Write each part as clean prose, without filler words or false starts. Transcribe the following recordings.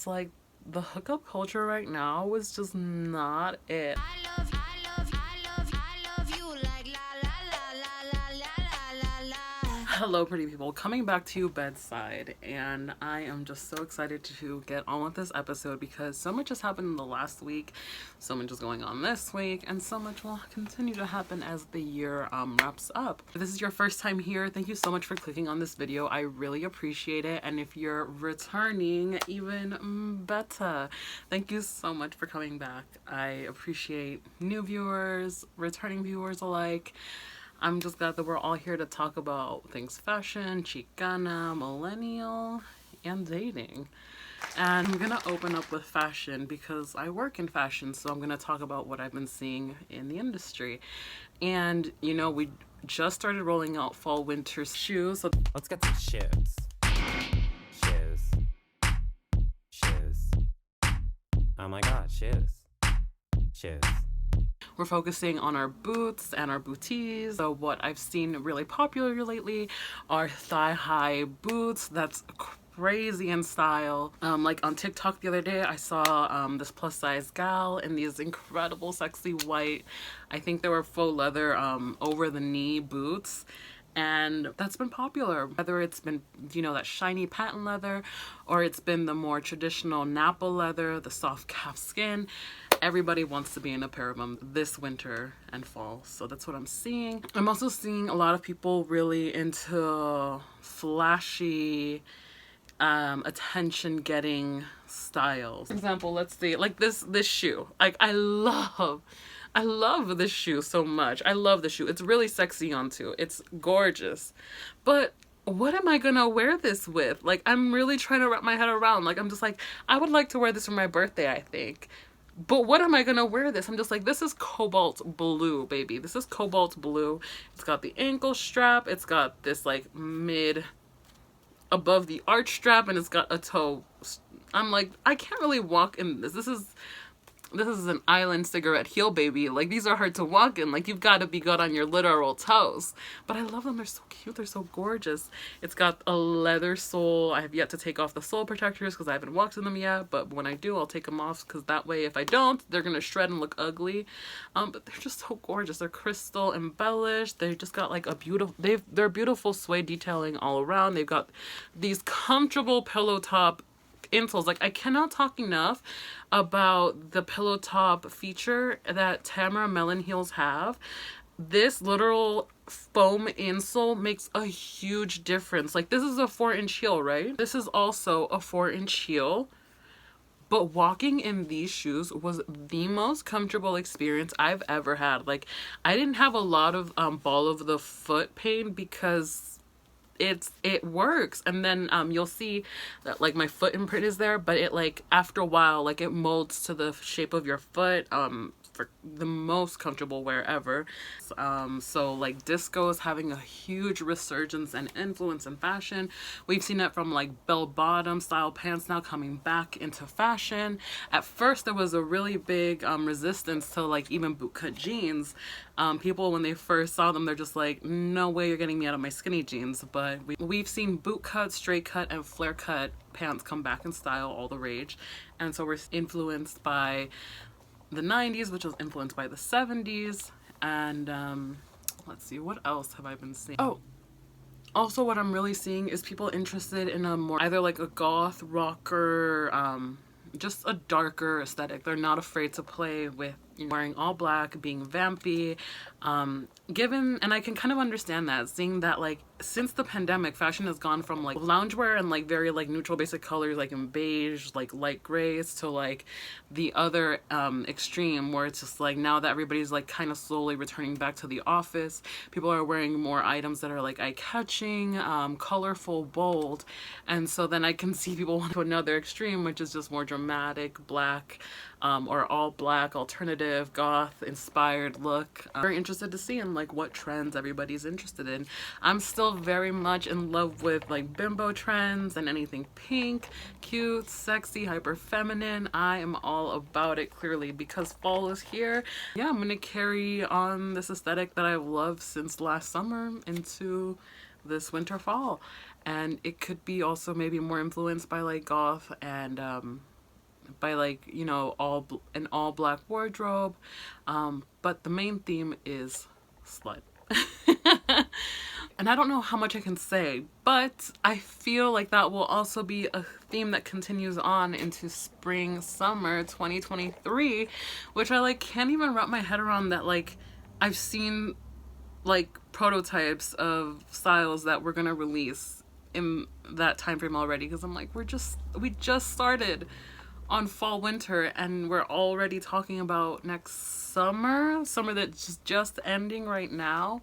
It's like the hookup culture right now is just not it. Hello pretty people, coming back to you bedside, and I am just so excited to get on with this episode because so much has happened in the last week, so much is going on this week, and so much will continue to happen as the year wraps up. If this is your first time here, thank you so much for clicking on this video. I really appreciate it, and if you're returning, even better. Thank you so much for coming back. I appreciate new viewers, returning viewers alike. I'm just glad that we're all here to talk about things fashion, Chicana, millennial, and dating. And I'm gonna open up with fashion because I work in fashion, so I'm gonna talk about what I've been seeing in the industry. And you know, we just started rolling out fall winter shoes. So let's get some shoes. Shoes. Oh my god, shoes. We're focusing on our boots and our booties. So what I've seen really popular lately are thigh-high boots. That's crazy in style. Like on TikTok the other day, I saw this plus-size gal in these incredible sexy white, I think they were faux leather over-the-knee boots. And that's been popular, whether it's been, you know, that shiny patent leather, or it's been the more traditional Napa leather, the soft calf skin. Everybody wants to be in a pair of them this winter and fall, so that's what I'm seeing. I'm also seeing a lot of people really into flashy, attention-getting styles. For example, let's see, like this shoe. Like I love this shoe so much. I love the shoe. It's really sexy on too. It's gorgeous. But what am I gonna wear this with? Like, I'm really trying to wrap my head around. Like, I'm just like, I would like to wear this for my birthday, I think. But what am I gonna wear this? I'm just like, this is cobalt blue, baby. This is cobalt blue. It's got the ankle strap. It's got this like mid above the arch strap, and it's got a toe. I'm like, I can't really walk in this. This is an island cigarette heel, baby. Like, these are hard to walk in. Like, you've got to be good on your literal toes. But I love them. They're so cute. They're so gorgeous. It's got a leather sole. I have yet to take off the sole protectors because I haven't walked in them yet. But when I do, I'll take them off because that way, if I don't, they're going to shred and look ugly. But they're just so gorgeous. They're crystal embellished. They just got like a beautiful, they're beautiful suede detailing all around. They've got these comfortable pillow top insoles. Like, I cannot talk enough about the pillow top feature that Tamara Melon heels have. This literal foam insole makes a huge difference. Like, this is a 4-inch heel, right? This is also a 4-inch heel. But walking in these shoes was the most comfortable experience I've ever had. Like, I didn't have a lot of ball of the foot pain because it works. And then you'll see that like my foot imprint is there, but it like after a while like it molds to the shape of your foot for the most comfortable wear ever. So like disco is having a huge resurgence and influence in fashion. We've seen it from like bell bottom style pants now coming back into fashion. At first there was a really big resistance to like even bootcut jeans. People, when they first saw them, they're just like, no way you're getting me out of my skinny jeans. But we've seen boot cut, straight cut, and flare cut pants come back in style, all the rage. And so we're influenced by the 90s, which was influenced by the 70s. And let's see, what else have I been seeing? Oh, also what I'm really seeing is people interested in a more, either like a goth, rocker, just a darker aesthetic. They're not afraid to play with wearing all black, being vampy, and I can kind of understand that, seeing that like since the pandemic, fashion has gone from like loungewear and like very like neutral basic colors like in beige, like light grays, to like the other extreme where it's just like now that everybody's like kind of slowly returning back to the office, people are wearing more items that are like eye-catching, colorful, bold. And so then I can see people want to another extreme, which is just more dramatic black, or all black alternative goth inspired look. Very interested to see in like what trends everybody's interested in. I'm still very much in love with like bimbo trends and anything pink, cute, sexy, hyper feminine. I am all about it, clearly, because fall is here. Yeah, I'm gonna carry on this aesthetic that I've loved since last summer into this winter fall. And it could be also maybe more influenced by like goth and by like, you know, an all black wardrobe. But the main theme is slut. And I don't know how much I can say, but I feel like that will also be a theme that continues on into spring, summer 2023, which I like can't even wrap my head around that. Like, I've seen like prototypes of styles that we're gonna release in that time frame already, because I'm like, we just started on fall winter and we're already talking about next summer that's just ending right now.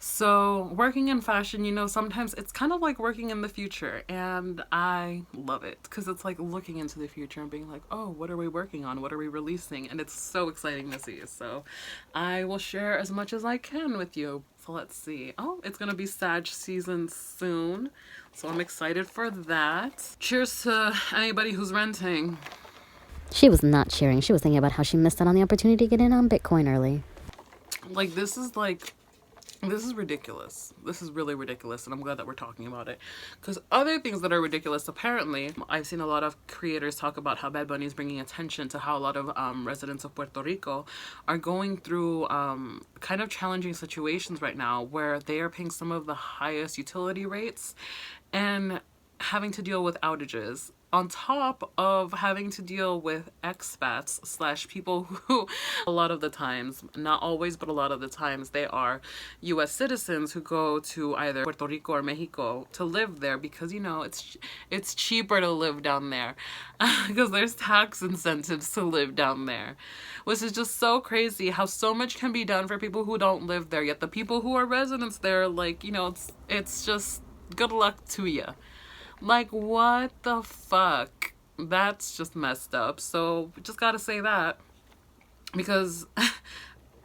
So working in fashion, you know, sometimes it's kind of like working in the future, and I love it because it's like looking into the future and being like, oh, what are we working on? What are we releasing? And it's so exciting to see. So I will share as much as I can with you. So let's see. Oh, it's going to be Sag season soon. So I'm excited for that. Cheers to anybody who's renting. She was not cheering. She was thinking about how she missed out on the opportunity to get in on Bitcoin early. This is ridiculous. This is really ridiculous, and I'm glad that we're talking about it. Because other things that are ridiculous, apparently, I've seen a lot of creators talk about how Bad Bunny is bringing attention to how a lot of residents of Puerto Rico are going through kind of challenging situations right now where they are paying some of the highest utility rates and having to deal with outages, on top of having to deal with expats slash people who a lot of the times, not always, but a lot of the times, they are US citizens who go to either Puerto Rico or Mexico to live there because, you know, it's cheaper to live down there because there's tax incentives to live down there, which is just so crazy how so much can be done for people who don't live there, yet the people who are residents there, like, you know, it's just good luck to you. Like, what the fuck? That's just messed up. So, just gotta say that. Because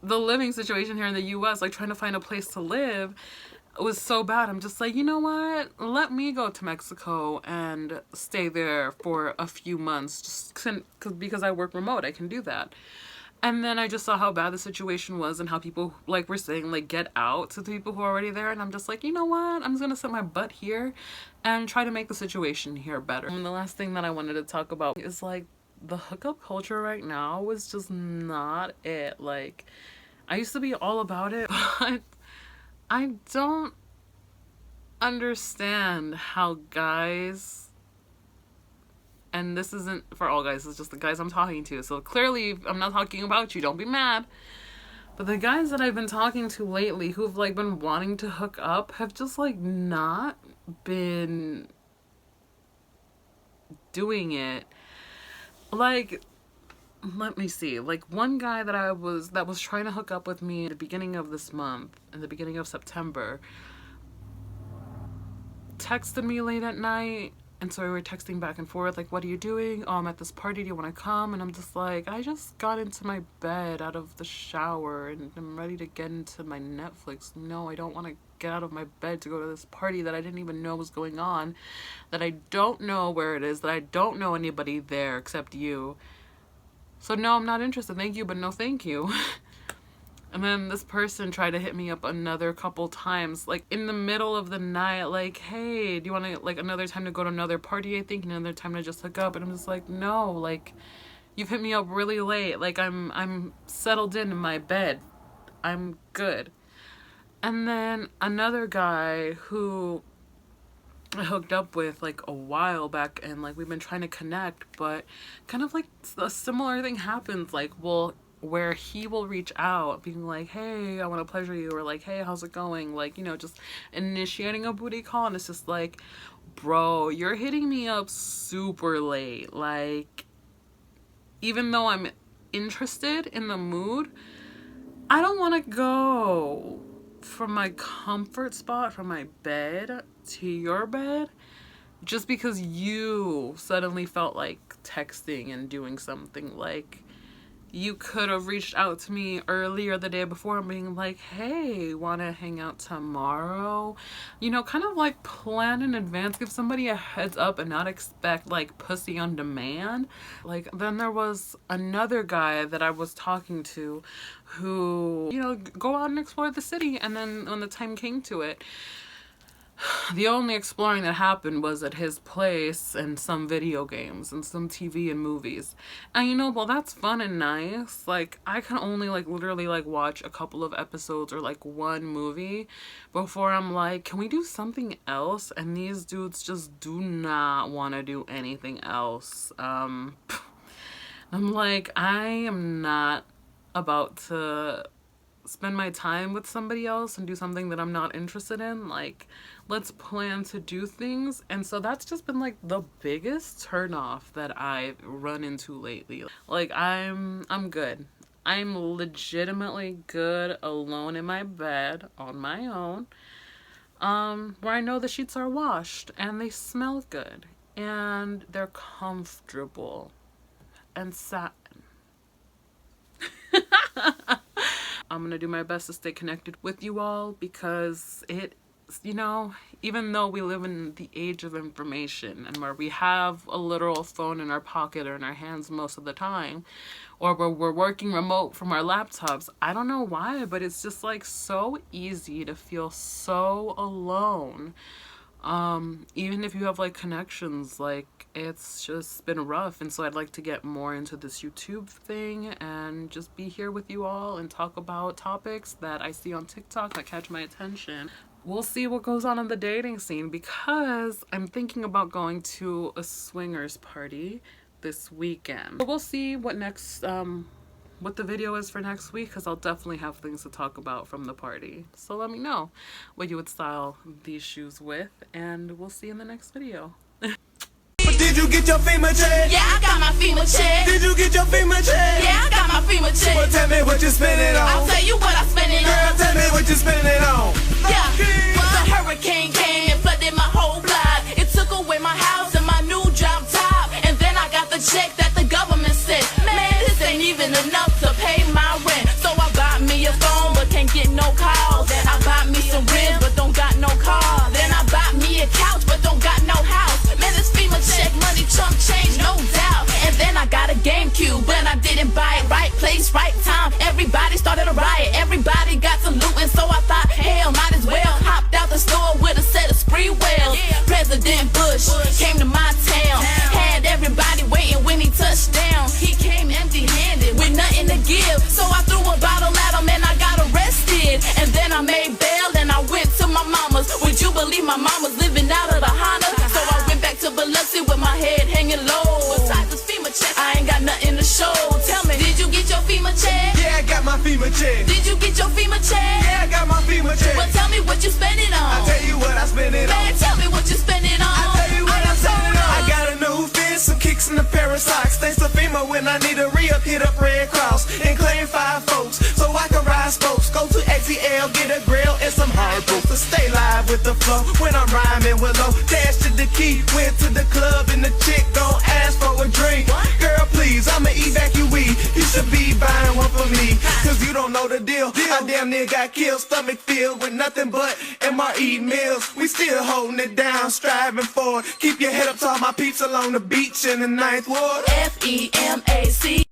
the living situation here in the US, like trying to find a place to live, was so bad. I'm just like, you know what? Let me go to Mexico and stay there for a few months. Just because I work remote, I can do that. And then I just saw how bad the situation was and how people, like, were saying, like, get out to the people who are already there. And I'm just like, you know what? I'm just going to set my butt here and try to make the situation here better. And the last thing that I wanted to talk about is, like, the hookup culture right now was just not it. Like, I used to be all about it, but I don't understand how guys... And this isn't for all guys, it's just the guys I'm talking to. So clearly, I'm not talking about you, don't be mad. But the guys that I've been talking to lately who've, like, been wanting to hook up have just, like, not been doing it. Like, let me see. Like, one guy that was trying to hook up with me at the beginning of this month, in the beginning of September, texted me late at night. And so we were texting back and forth, like, what are you doing? Oh, I'm at this party. Do you want to come? And I'm just like, I just got into my bed out of the shower and I'm ready to get into my Netflix. No, I don't want to get out of my bed to go to this party that I didn't even know was going on, that I don't know where it is, that I don't know anybody there except you. So no, I'm not interested. Thank you, but no thank you. And then this person tried to hit me up another couple times, like in the middle of the night, like, hey, do you want to, like, another time to go to another party, I think, another time to just hook up? And I'm just like, no, like, you've hit me up really late. Like, I'm settled in my bed. I'm good. And then another guy who I hooked up with, like, a while back, and, like, we've been trying to connect, but kind of, like, a similar thing happens, like, well, where he will reach out being like, hey, I want to pleasure you, or like, hey, how's it going, like, you know, just initiating a booty call. And it's just like, bro, you're hitting me up super late. Like, even though I'm interested in the mood, I don't want to go from my comfort spot, from my bed to your bed, just because you suddenly felt like texting and doing something. Like, you could have reached out to me earlier the day before and being like, hey, want to hang out tomorrow? You know, kind of like plan in advance, give somebody a heads up and not expect, like, pussy on demand. Like, then there was another guy that I was talking to who, you know, go out and explore the city. And then when the time came to it, The only exploring that happened was at his place and some video games and some TV and movies. And you know, well, that's fun and nice. Like, I can only like literally like watch a couple of episodes or like one movie before I'm like, can we do something else? And these dudes just do not want to do anything else. I'm like, I am not about to spend my time with somebody else and do something that I'm not interested in. Like, let's plan to do things. And so that's just been like the biggest turnoff that I've run into lately. Like, I'm good. I'm legitimately good alone in my bed on my own, where I know the sheets are washed and they smell good and they're comfortable and satin. I'm gonna do my best to stay connected with you all because you know, even though we live in the age of information and where we have a literal phone in our pocket or in our hands most of the time, or where we're working remote from our laptops, I don't know why, but it's just like so easy to feel so alone. Even if you have like connections, like it's just been rough. And so I'd like to get more into this YouTube thing and just be here with you all and talk about topics that I see on TikTok that catch my attention. We'll see what goes on in the dating scene because I'm thinking about going to a swingers party this weekend. So we'll see what what the video is for next week, because I'll definitely have things to talk about from the party. So let me know what you would style these shoes with, and we'll see you in the next video. Did you get your FEMA check? Yeah, I got my FEMA check. Did you get your FEMA check? Yeah, I got my FEMA check. Well, tell me what you spending on. I'll tell you what I spend it Girl, on. tell me what you spending on. Yeah, well, the hurricane came and flooded my whole block. It took away my house and my new job top. And then I got the check that the government sent. Man, this ain't even enough to pay my rent. So I bought me a phone but can't get no calls. Then I bought me some ribs but don't got no car. Then I bought me a couch but don't got no house. Man, this FEMA check money chump change, no doubt. And then I got a GameCube, but I didn't buy it. Right place, right time. Everybody started a riot. Everybody got some loot, and so I thought, hell, might as well. Hopped out the store with a set of spree wheels. President Bush came to my town. Had everybody waiting when he touched down. He came empty-handed with nothing to give. So I threw a bottle at him and I got arrested. And then I made bail and I went to my mama's. Would you believe my mama's living out of the Honda? So I went back to Biloxi with my head hanging low. Besides this FEMA check, I ain't got nothing to show. Tell me, did you get your FEMA check? Yeah, I got my FEMA check. Did you get your FEMA check? Yeah, I got my FEMA check. Well, tell me what you spend it on. I'll tell you what I spend it on. Man, tell me what you spend it on. I'll tell you what I spend it on. I got a new fit, some kicks and a pair of socks. Thanks to FEMA when I need a re-up, hit up Red Cross and claim 5 folks so I can ride spokes. Go to XEL, get a grill and some hard boots to stay live with the flow. When I'm rhyming with low, dash to the key, went to the club and the chick gon' ask for a drink. Girl, please, I'm an evacuee. You should be buying one for me, cause you don't know the deal. I damn near got killed, stomach filled with nothing but MRE meals. We still holding it down, striving forward. Keep your head up to all my peeps along the beach in the 9th Ward. FEMAC